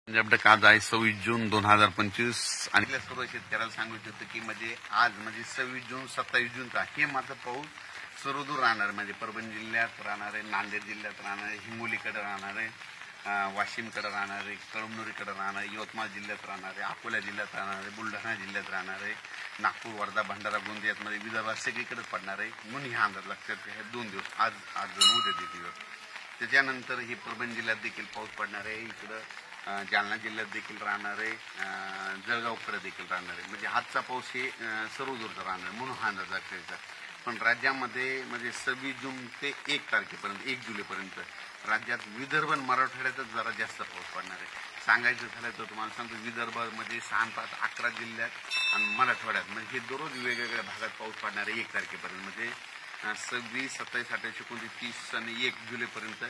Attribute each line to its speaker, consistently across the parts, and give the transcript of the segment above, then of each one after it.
Speaker 1: पंजाब आज आहे 26 जून 2025 आणि सर्व शेतकऱ्याला सांगितलं होतं की म्हणजे आज म्हणजे 26 जून 27 जूनचा हे मात्र पाऊस सर्वदूर राहणार म्हणजे परभणी जिल्ह्यात राहणार आहे, नांदेड जिल्ह्यात राहणार आहे, हिंगोलीकडे राहणार आहे, वाशिमकडे राहणार आहे, कळमनुरीकडे राहणार आहे, यवतमाळ जिल्ह्यात राहणार आहे, अकोला जिल्ह्यात राहणार आहे, बुलढाणा जिल्ह्यात राहणार आहे, नागपूर, वर्धा, भंडारा, गोंदियामध्ये विदर्भात सगळीकडेच पडणार आहे म्हणून हा अंदाज लक्षात हे 2 दिवस आज उद्या दिवस. त्याच्यानंतर ही परभणी जिल्ह्यात देखील पाऊस पडणार आहे, इकडं जालना जिल्ह्यात देखील राहणार आहे, जळगावकडे देखील राहणार आहे. म्हणजे आजचा पाऊस हे सर्वदूरचा राहणार म्हणून हा अंदाज लक्षात. पण राज्यामध्ये म्हणजे 26 जून ते 1 तारखेपर्यंत 1 जुलैपर्यंत राज्यात विदर्भ आणि मराठवाड्यातच जरा जास्त पाऊस पडणार आहे. सांगायचं झालं तर तुम्हाला सांगतो विदर्भामध्ये 6-11 जिल्ह्यात आणि मराठवाड्यात म्हणजे हे दररोज वेगवेगळ्या भागात पाऊस पडणार आहे 1 तारखेपर्यंत. म्हणजे 26, 27, 28, 29, 30 आणि 1 जुलैपर्यंत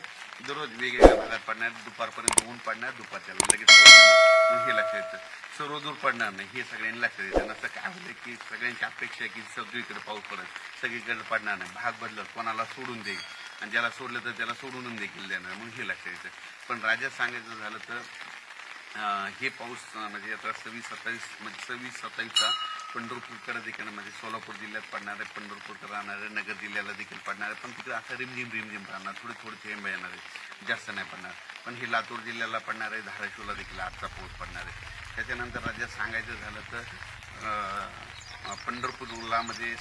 Speaker 1: दररोज वेगवेगळ्या भागात पडणार. दुपारपर्यंत ऊन पडणार, दुपारच्या लगेच हे लक्षात येतं. सर्वदूर पडणार नाही हे सगळ्यांनी लक्षात येतं. नसतं काय होतं की सगळ्यांची अपेक्षा आहे की सगळीकडे पाऊस पडेल, सगळीकडे पडणार नाही, भाग बदलत, कोणाला सोडून देईल आणि ज्याला सोडलं तर त्याला सोडून देखील देणार म्हणून हे लक्षात येतं. पण राज्यात सांगायचं झालं तर हे पाऊस म्हणजे आता 26-27 म्हणजे 26-27चा पंढरपूरकडे देखील म्हणजे सोलापूर जिल्ह्यात पडणार आहे, पंढरपूरकडे राहणार आहे, नगर जिल्ह्याला देखील पडणार आहे. पण तिकडे असं रिमझिम राहणार, थोडे थेंब येणार आहे, जास्त नाही पडणार. पण हे लातूर जिल्ह्याला पडणार आहे, धाराशिवला देखील आजचा पाऊस पडणार आहे. त्याच्यानंतर राज्यात सांगायचं झालं तर पंढरपूरला म्हणजे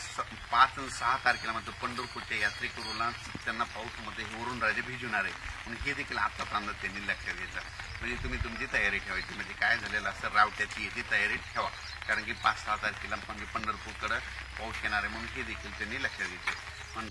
Speaker 1: 5 आणि 6 तारखेला म्हणजे पंढरपूरच्या यात्रेकरूला त्यांना पाऊसमध्ये वरून राजे भिजवणार आहे म्हणून हे देखील आत्ताच अंदाज त्यांनी लक्षात घ्यायचा. म्हणजे तुम्ही तुमची तयारी ठेवायची. म्हणजे काय झालेलं असं रावट्याची याची तयारी ठेवा, कारण की 5-6 तारखेला म्हणजे पंढरपूरकडे पाऊस येणार आहे म्हणून हे देखील त्यांनी लक्षात घ्यायचे. पण